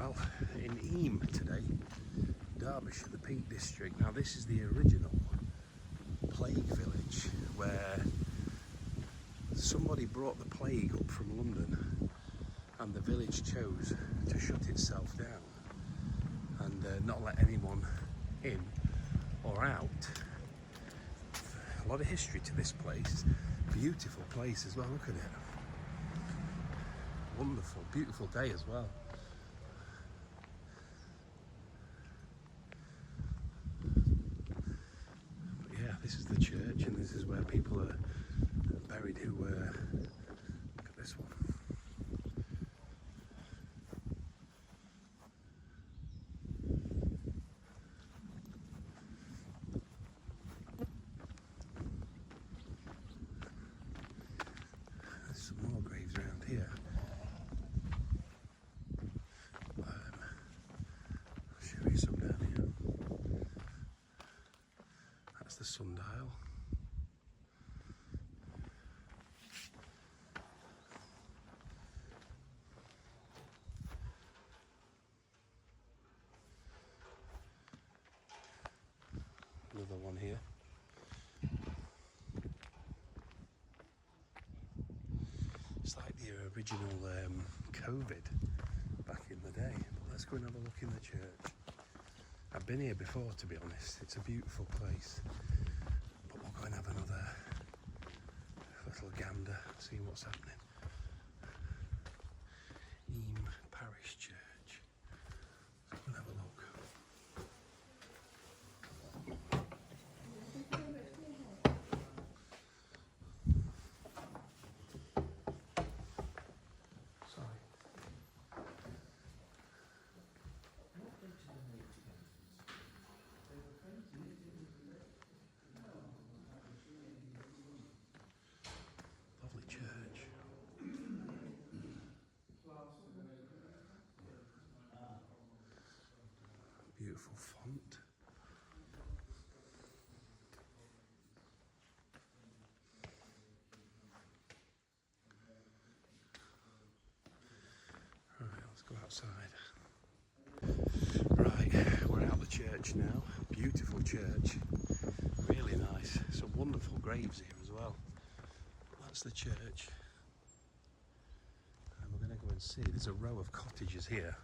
Well, in Eyam today, Derbyshire, the Peak District. Now this is the original plague village where somebody brought the plague up from London and the village chose to shut itself down and not let anyone in or out. A lot of history to this place. Beautiful place as well, look at it. Wonderful, beautiful day as well. But yeah, this is the church and this is where people are buried who were, look at this one. There's some more graves around here. I'll show you some down here. That's the sundial. Another one here. It's like the original COVID back in the day. But let's go and have a look in the church. I've been here before, to be honest. It's a beautiful place. But we'll go and have another little gander, see what's happening. Eyam Parish Church. Let's go and have a look. Lovely church. Beautiful font. Right, let's go outside. Right, we're out the church now. Beautiful church. Really nice. Some wonderful graves here as well. That's the church. And we're going to go and see. There's a row of cottages here.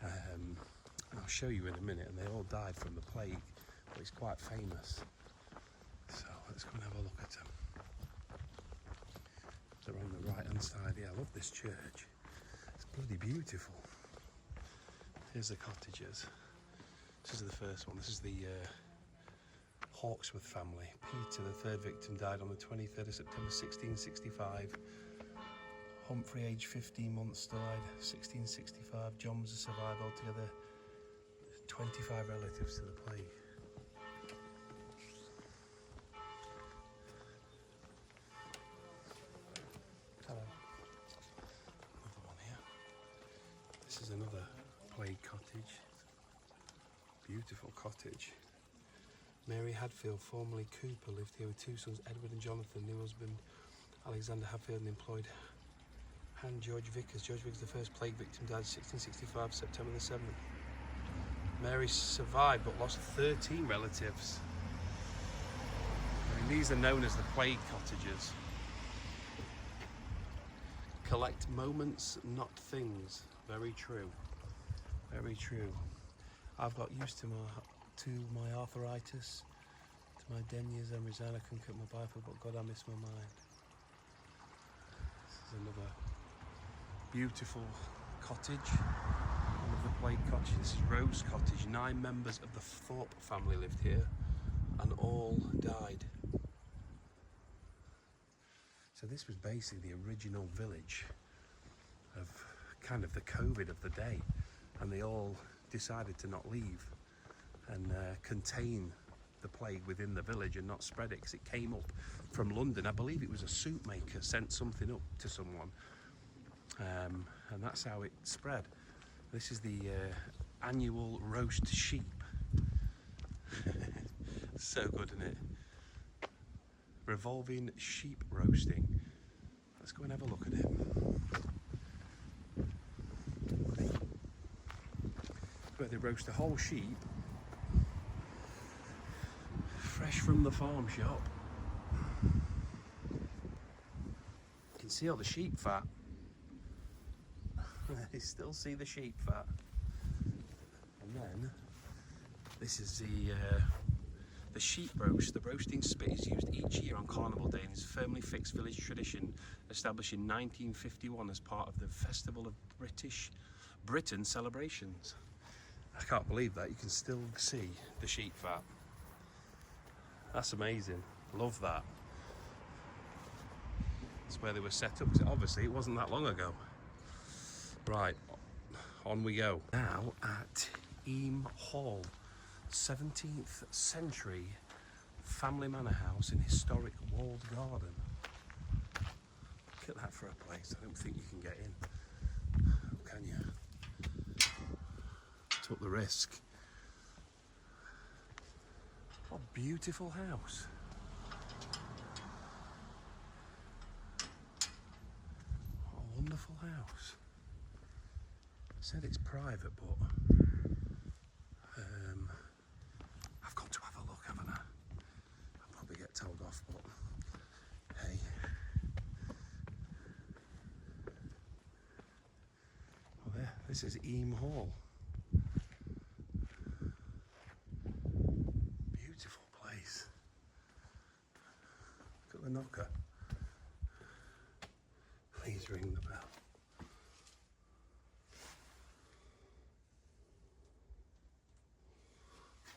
I'll show you in a minute. And they all died from the plague. But it's quite famous. So let's go and have a look at them. They're on the right hand side. Yeah, I love this church. It's bloody beautiful. Here's the cottages. This is the first one. This is the Hawksworth family. Peter, the third victim, died on the 23rd of September 1665. Humphrey, aged 15 months, died 1665. John was a survivor. Altogether 25 relatives to the plague. Hello. Another one here. This is another plague cottage. Beautiful cottage. Mary Hadfield, formerly Cooper, lived here with two sons, Edward and Jonathan, new husband Alexander Hadfield, and employed hand George Viccars. George Viccars, the first plague victim, died 1665, September the 7th. Mary survived but lost 13 relatives. I mean, these are known as the plague cottages. Collect moments, not things. Very true. Very true. I've got used to my arthritis, to my deniers. I'm resigned I couldn't cut my bicycle, but God, I miss my mind. This is another beautiful cottage. One of the plague cottages. This is Rose Cottage. 9 members of the Thorpe family lived here and all died. So this was basically the original village of kind of the COVID of the day, and they all decided to not leave and contain the plague within the village and not spread it, because it came up from London. I believe it was a soup maker sent something up to someone, and that's how it spread. This is the annual roast sheep. So good, isn't it? Revolving sheep roasting. Let's go and have a look at it. where they roast a whole sheep, fresh from the farm shop. You can see all the sheep fat. You still see the sheep fat. And then this is the sheep roast. The roasting spit is used each year on Carnival Day and is a firmly fixed village tradition established in 1951 as part of the Festival of Britain celebrations. I can't believe that. You can still see the sheep fat. That's amazing. Love that. That's where they were set up, because obviously it wasn't that long ago. Right, on we go. Now at Eyam Hall, 17th century family manor house in historic walled garden. Look at that for a place. I don't think you can get in. Can you? Took the risk. What a beautiful house. What a wonderful house. Said it's private, but I've got to have a look, haven't I? I'll probably get told off, but hey. Well, there, this is Eyam Hall. Beautiful place. Look at the knocker. Please ring the bell.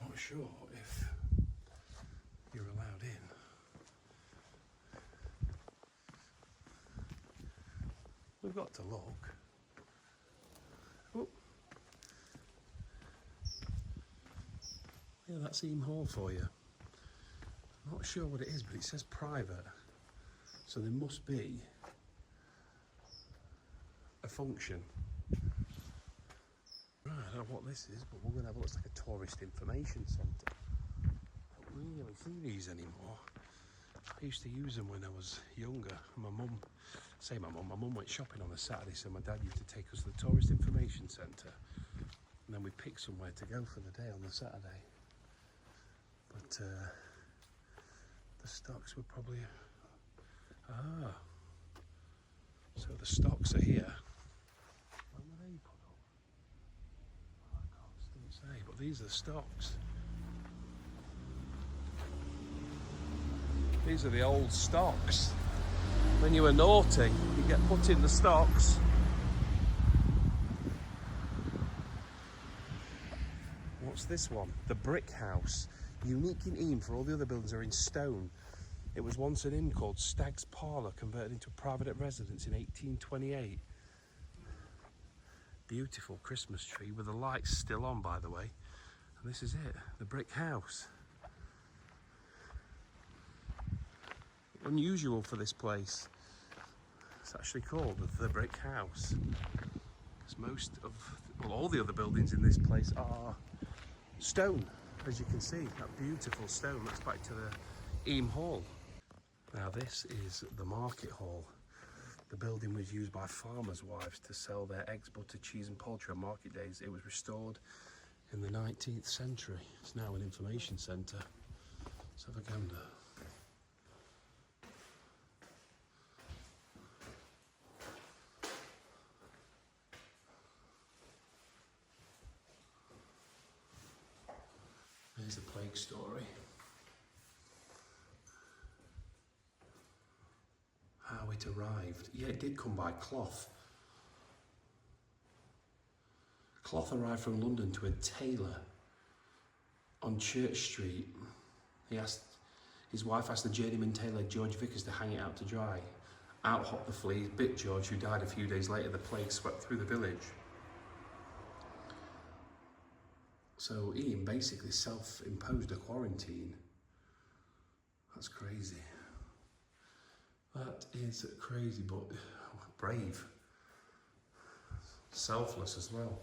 Not sure if you're allowed in. We've got to look. Oh. Yeah, that's Eyam Hall for you. I'm not sure what it is, but it says private. So there must be a function. Right, I don't know what this is, but we're going to have a look. It's like a tourist information centre. I don't really see these anymore. I used to use them when I was younger. My mum went shopping on a Saturday, so my dad used to take us to the tourist information centre. And then we picked somewhere to go for the day on the Saturday. But the stocks were probably... Ah. So the stocks are here. When were they put up? I can't still say, but these are the stocks. These are the old stocks. When you were naughty, you get put in the stocks. What's this one? The Brick House. Unique in Eyam, for all the other buildings are in stone. It was once an inn called Stag's Parlour, converted into a private residence in 1828. Beautiful Christmas tree with the lights still on, by the way. And this is it, the Brick House. Unusual for this place. It's actually called the Brick House. Because all the other buildings in this place are stone, as you can see. That beautiful stone. That's back to the Eyam Hall. Now this is the market hall. The building was used by farmers' wives to sell their eggs, butter, cheese and poultry on market days. It was restored in the 19th century. It's now an information centre. Let's have a gander. There's the plague story. How it arrived. Yeah, it did come by cloth. Cloth arrived from London to a tailor on Church Street. His wife asked the journeyman tailor George Viccars to hang it out to dry. Out hopped the fleas, bit George, who died a few days later. The plague swept through the village. So Eyam basically self-imposed a quarantine. That's crazy. That is crazy, but brave. Selfless as well.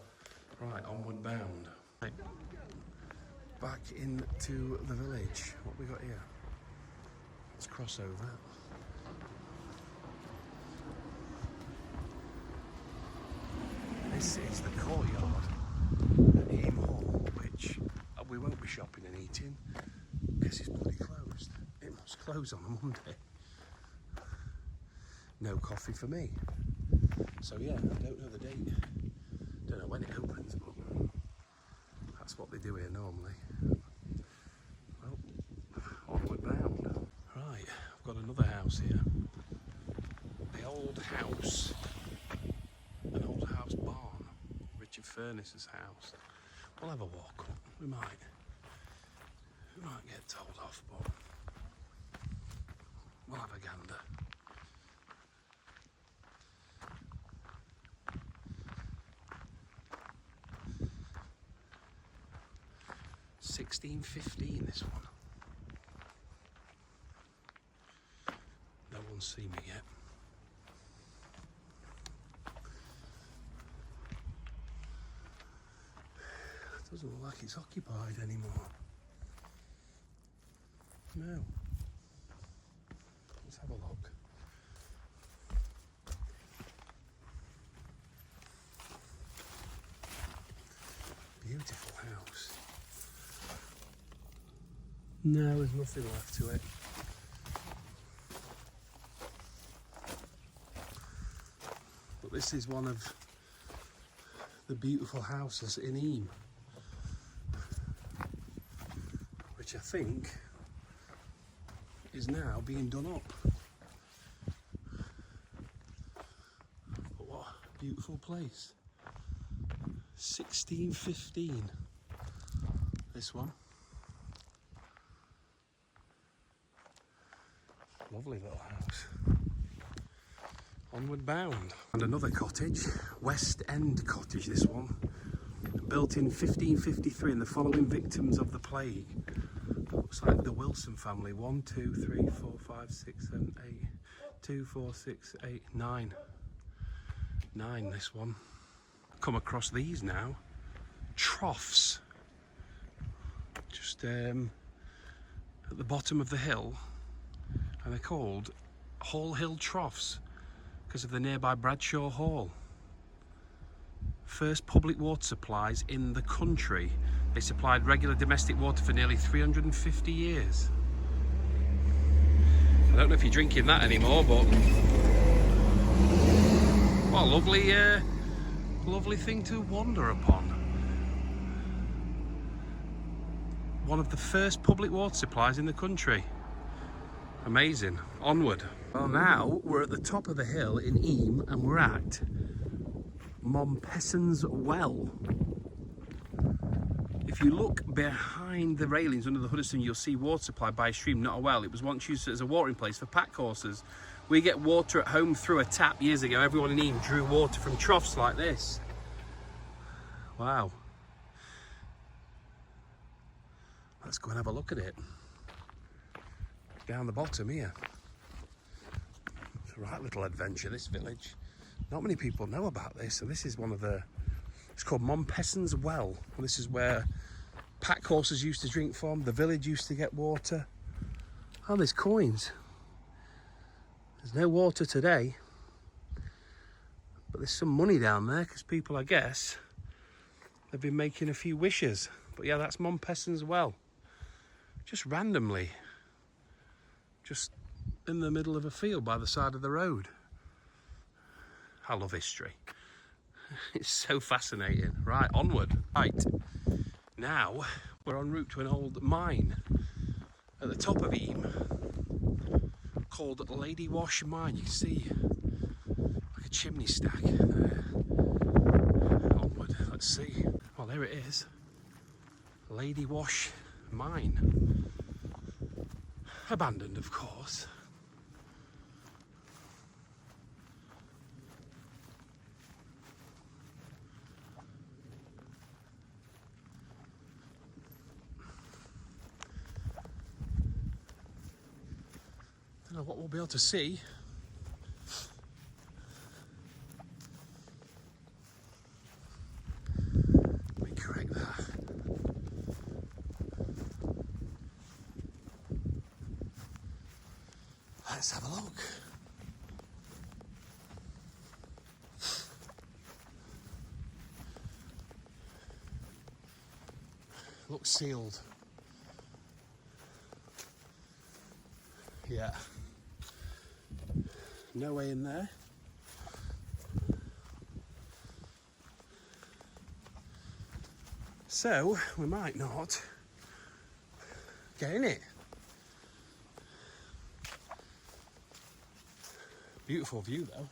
Right, onward bound. Right. Back into the village. What we got here? Let's cross over. This is the courtyard at Eyam Hall. we won't be shopping and eating because it's bloody closed. It must close on a Monday. No coffee for me. So yeah, I don't know the date. Don't know when it opens, but that's what they do here normally. Well, onward bound. Right, I've got another house here. The old house. An old house barn. Richard Furness's house. We'll have a walk up. We might get told off, but we'll have a gander. $16.15 this one. No one's seen me yet. Doesn't look like it's occupied anymore. No. Let's have a look. Beautiful house. No, there's nothing left to it. But this is one of the beautiful houses in Eyam, which I think is now being done up. But what a beautiful place. 16.15. This one. Lovely little house. Onward bound. And another cottage, West End Cottage, this one. Built in 1553 and the following victims of the plague. Looks like the Wilson family. 1, 2, 3, 4, 5, 6, 7, 8. 2, 4, 6, 8, 9. 9 this one. Come across these now. Troughs. Just at the bottom of the hill. And they're called Hall Hill Troughs because of the nearby Bradshaw Hall. First public water supplies in the country. They supplied regular domestic water for nearly 350 years. I don't know if you're drinking that anymore, but what a lovely, lovely thing to wander upon. One of the first public water supplies in the country. Amazing. Onward. Well, now we're at the top of the hill in Eyam and we're at Mompesson's Well. If you look behind the railings under the Huddeston, you'll see water supplied by a stream, not a well. It was once used as a watering place for pack horses. We get water at home through a tap. Years ago, everyone in Eyam drew water from troughs like this. Wow. Let's go and have a look at it. Down the bottom here. It's a right little adventure, this village. Not many people know about this, and this is one of the... It's called Mompesson's Well. And this is where pack horses used to drink from. The village used to get water. Oh, there's coins. There's no water today. But there's some money down there, because people, I guess, they've been making a few wishes. But yeah, that's Mompesson's Well. Just randomly. Just in the middle of a field by the side of the road. I love history. It's so fascinating. Right, onward. Right, now we're en route to an old mine at the top of Eyam called Lady Wash Mine. You can see like a chimney stack there. Onward, let's see. Well, there it is. Lady Wash Mine. Abandoned, of course. Don't know what we'll be able to see. Let me correct that. Let's have a look. looks sealed. Yeah. No way in there. So we might not get in it. Beautiful view though.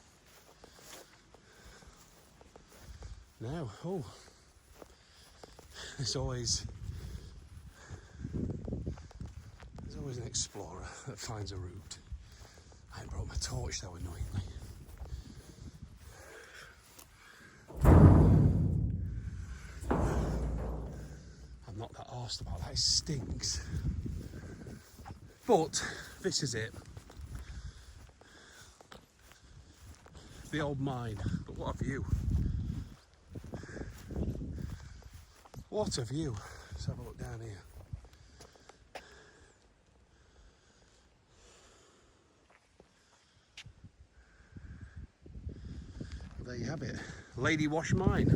No, oh, there's always an explorer that finds a route. I ain't brought my torch though, annoyingly. I'm not that arsed about that, it stinks. But this is it. The old mine, but what a view. What a view. Let's have a look down here. Well, there you have it. Lady Wash Mine.